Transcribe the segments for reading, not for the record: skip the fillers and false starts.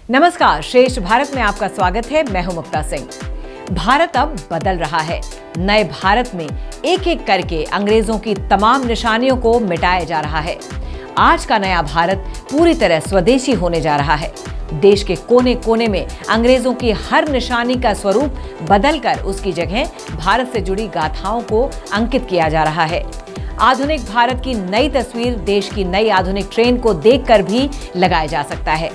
नमस्कार, श्रेष्ठ भारत में आपका स्वागत है। मैं हूं मुक्ता सिंह। भारत अब बदल रहा है। नए भारत में एक एक करके अंग्रेजों की तमाम निशानियों को मिटाया जा रहा है। आज का नया भारत पूरी तरह स्वदेशी होने जा रहा है। देश के कोने कोने में अंग्रेजों की हर निशानी का स्वरूप बदलकर उसकी जगह भारत से जुड़ी गाथाओं को अंकित किया जा रहा है। आधुनिक भारत की नई तस्वीर देश की नई आधुनिक ट्रेन को देखकर भी लगाया जा सकता है।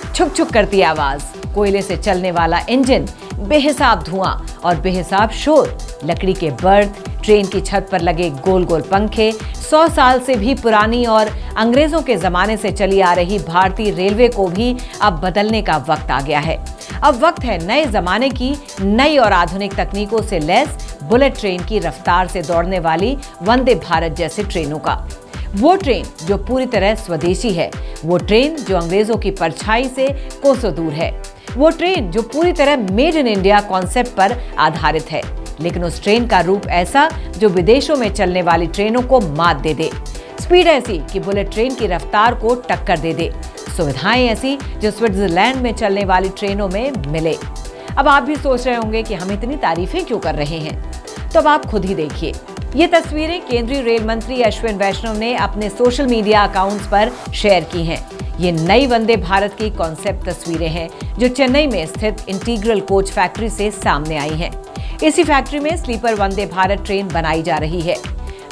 छुक छुक करती आवाज, कोयले से चलने वाला इंजन, बेहिसाब धुआं और बेहिसाब शोर, लकड़ी के बर्थ, ट्रेन की छत पर लगे गोल गोल पंखे, 100 साल से भी पुरानी और अंग्रेजों के जमाने से चली आ रही भारतीय रेलवे को भी अब बदलने का वक्त आ गया है। अब वक्त है नए जमाने की नई और आधुनिक तकनीकों से लैस बुलेट ट्रेन की रफ्तार से दौड़ने वाली वंदे भारत जैसे ट्रेनों का। वो ट्रेन जो पूरी तरह स्वदेशी है, वो ट्रेन जो अंग्रेजों की परछाई से कोसों दूर है, वो ट्रेन जो पूरी तरह मेड इन इंडिया कॉन्सेप्ट पर आधारित है, लेकिन उस ट्रेन का रूप ऐसा जो विदेशों में चलने वाली ट्रेनों को मात दे दे, स्पीड ऐसी कि बुलेट ट्रेन की रफ्तार को टक्कर दे दे, सुविधाएं ऐसी जो स्विट्जरलैंड में चलने वाली ट्रेनों में मिले। अब आप भी सोच रहे होंगे कि हम इतनी तारीफें क्यों कर रहे हैं, तो अब आप खुद ही देखिए। ये तस्वीरें केंद्रीय रेल मंत्री अश्विन वैष्णव ने अपने सोशल मीडिया अकाउंट्स पर शेयर की हैं। ये नई वंदे भारत की कॉन्सेप्ट तस्वीरें हैं जो चेन्नई में स्थित इंटीग्रल कोच फैक्ट्री से सामने आई हैं। इसी फैक्ट्री में स्लीपर वंदे भारत ट्रेन बनाई जा रही है।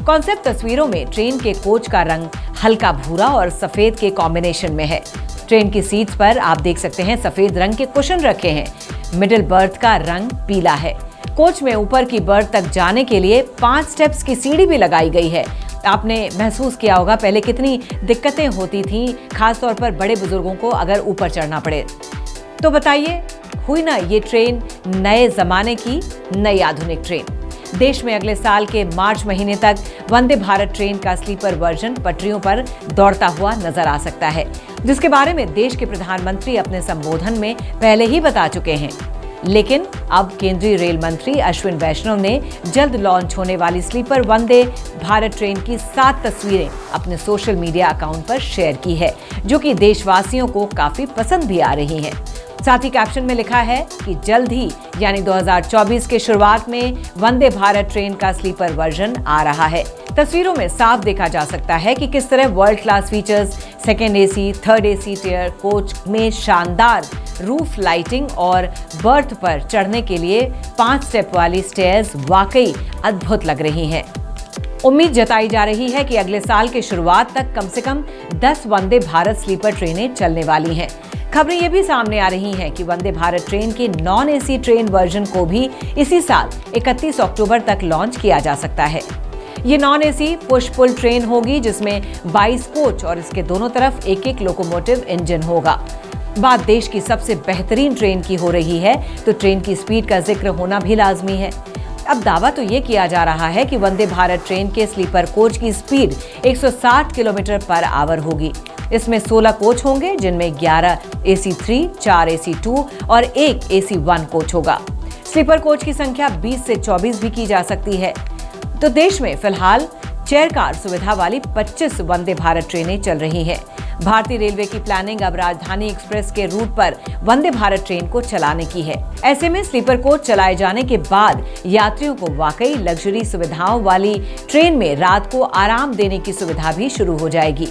कॉन्सेप्ट तस्वीरों में ट्रेन के कोच का रंग हल्का भूरा और सफेद के कॉम्बिनेशन में है। ट्रेन की सीट्स पर आप देख सकते हैं सफेद रंग के कुशन रखे हैं। मिडिल बर्थ का रंग पीला है। कोच में ऊपर की बर्थ तक जाने के लिए 5 स्टेप्स की सीढ़ी भी लगाई गई है। आपने महसूस किया होगा पहले कितनी दिक्कतें होती थीं, खासतौर पर बड़े बुजुर्गों को अगर ऊपर चढ़ना पड़े। तो बताइए, हुई ना ये ट्रेन नए जमाने की नई आधुनिक ट्रेन। देश में अगले साल के मार्च महीने तक वंदे भारत ट्रेन का स्लीपर वर्जन पटरियों पर दौड़ता हुआ नजर आ सकता है, जिसके बारे में देश के प्रधानमंत्री अपने संबोधन में पहले ही बता चुके हैं। लेकिन अब केंद्रीय रेल मंत्री अश्विन वैष्णव ने जल्द लॉन्च होने वाली स्लीपर वंदे भारत ट्रेन की 7 तस्वीरें अपने सोशल मीडिया अकाउंट पर शेयर की है, जो कि देशवासियों को काफी पसंद भी आ रही हैं। साथ ही कैप्शन में लिखा है कि जल्द ही यानी 2024 के शुरुआत में वंदे भारत ट्रेन का स्लीपर वर्जन आ रहा है। तस्वीरों में साफ देखा जा सकता है कि किस तरह world class features, second AC, third AC tier coach में शानदार रूफ लाइटिंग और बर्थ पर चढ़ने के लिए 5 स्टेप वाली स्टेयर्स वाकई अद्भुत लग रही हैं। उम्मीद जताई जा रही है कि अगले साल के शुरुआत तक कम से कम 10 वंदे भारत स्लीपर ट्रेनें चलने वाली हैं। खबरें ये भी सामने आ रही हैं कि वंदे भारत ट्रेन की नॉन एसी ट्रेन वर्जन को भी इसी साल 31 अक्टूबर तक लॉन्च किया जा सकता है। ये non AC push pull train होगी जिसमें 22 कोच और इसके दोनों तरफ एक लोकोमोटिव इंजन होगा। बात देश की सबसे बेहतरीन ट्रेन की हो रही है तो ट्रेन की स्पीड का जिक्र होना भी लाजमी है। अब दावा तो ये किया जा रहा है कि वंदे भारत ट्रेन के स्लीपर कोच की स्पीड 160 किलोमीटर पर आवर होगी। इसमें 16 कोच होंगे जिनमें 11 AC3, 4 AC2 और 1 AC1 कोच होगा। स्लीपर कोच की संख्या 20 से 24 भी की जा सकती है। तो देश में फिलहाल चेयर कार सुविधा वाली 25 वंदे भारत ट्रेनें चल रही हैं। भारतीय रेलवे की प्लानिंग अब राजधानी एक्सप्रेस के रूट पर वंदे भारत ट्रेन को चलाने की है। ऐसे में स्लीपर कोच चलाए जाने के बाद यात्रियों को वाकई लग्जरी सुविधाओं वाली ट्रेन में रात को आराम देने की सुविधा भी शुरू हो जाएगी।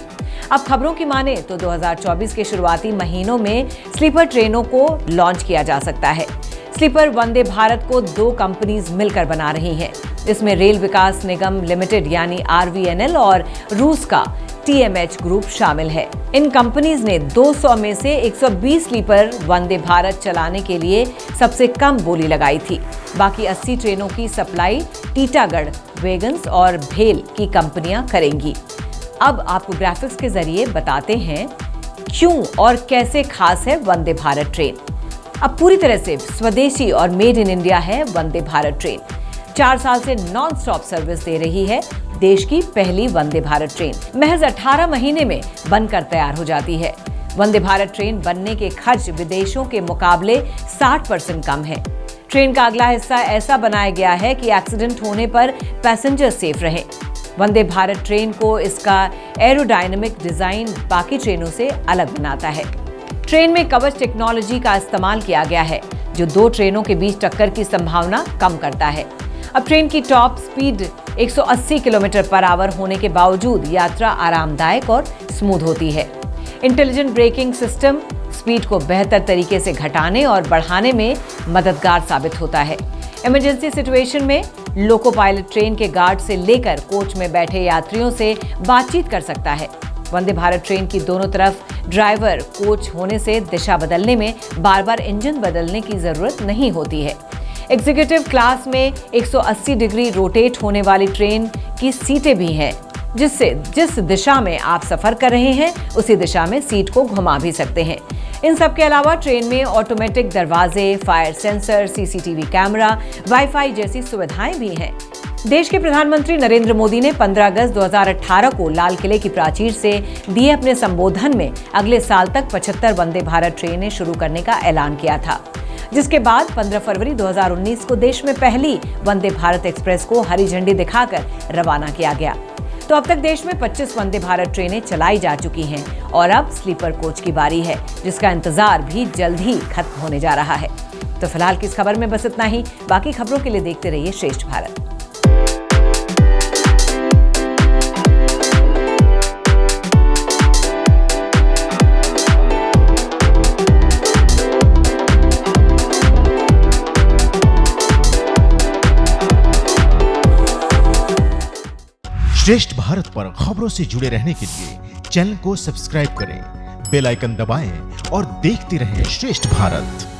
अब खबरों की माने तो 2024 के शुरुआती महीनों में स्लीपर ट्रेनों को लॉन्च किया जा सकता है। स्लीपर वंदे भारत को 2 कंपनीज मिलकर बना रही हैं। इसमें रेल विकास निगम लिमिटेड यानी RVNL और रूस का TMH ग्रुप शामिल है। इन कंपनीज ने 200 में से 120 स्लीपर वंदे भारत चलाने के लिए सबसे कम बोली लगाई थी। बाकी 80 ट्रेनों की सप्लाई टीटागढ़, वेगन्स और भेल की कंपनियां करेंगी। अब आपको ग्राफिक्स के जरिए बताते हैं क्यों और कैसे खास है वंदे भारत ट्रेन। अब पूरी तरह से स्वदेशी और मेड इन इंडिया है वंदे भारत ट्रेन। 4 साल से नॉन स्टॉप सर्विस दे रही है देश की पहली वंदे भारत ट्रेन। महज 18 महीने में बनकर तैयार हो जाती है। वंदे भारत ट्रेन बनने के खर्च विदेशों के मुकाबले 60% कम है। ट्रेन का अगला हिस्सा ऐसा बनाया गया है कि एक्सीडेंट होने पर पैसेंजर सेफ रहे। वंदे भारत ट्रेन को इसका एरोडायनामिक डिजाइन बाकी ट्रेनों से अलग बनाता है। ट्रेन में कवच टेक्नोलॉजी का इस्तेमाल किया गया है, जो 2 ट्रेनों के बीच टक्कर की संभावना कम करता है। अब ट्रेन की top speed 180 kilometre per hour होने के बावजूद यात्रा आरामदायक और स्मूथ होती है। इंटेलिजेंट ब्रेकिंग सिस्टम स्पीड को बेहतर तरीके से घटाने और बढ़ाने में मददगार साबित होता है। इमरजेंसी सिचुएशन में लोको पायलट ट्रेन के गार्ड से लेकर कोच में बैठे यात्रियों से बातचीत कर सकता है। वंदे भारत ट्रेन की दोनों तरफ ड्राइवर कोच होने से दिशा बदलने में बार-बार इंजन बदलने की जरूरत नहीं होती है। एग्जीक्यूटिव क्लास में 180 डिग्री रोटेट होने वाली ट्रेन की सीटें भी हैं, जिससे जिस दिशा में आप सफर कर रहे हैं उसी दिशा में सीट को घुमा भी सकते हैं। इन सब के अलावा ट्रेन में ऑटोमेटिक दरवाजे, fire sensor, CCTV camera, wifi जैसी सुविधाएं भी हैं। देश के प्रधानमंत्री नरेंद्र मोदी ने 15 अगस्त 2018 को लाल किले की प्राचीर से दिए अपने संबोधन में अगले साल तक 75 वंदे भारत ट्रेनें शुरू करने का ऐलान किया था, जिसके बाद 15 फरवरी 2019 को देश में पहली वंदे भारत एक्सप्रेस को हरी झंडी दिखाकर रवाना किया गया। तो अब तक देश में 25 वंदे भारत ट्रेनें चलाई जा चुकी हैं और अब स्लीपर कोच की बारी है, जिसका इंतजार भी जल्द ही खत्म होने जा रहा है। तो फिलहाल की इस खबर में बस इतना ही। बाकी खबरों के लिए देखते रहिए श्रेष्ठ भारत। श्रेष्ठ भारत पर खबरों से जुड़े रहने के लिए चैनल को सब्सक्राइब करें, बेल आइकन दबाएं और देखते रहें श्रेष्ठ भारत।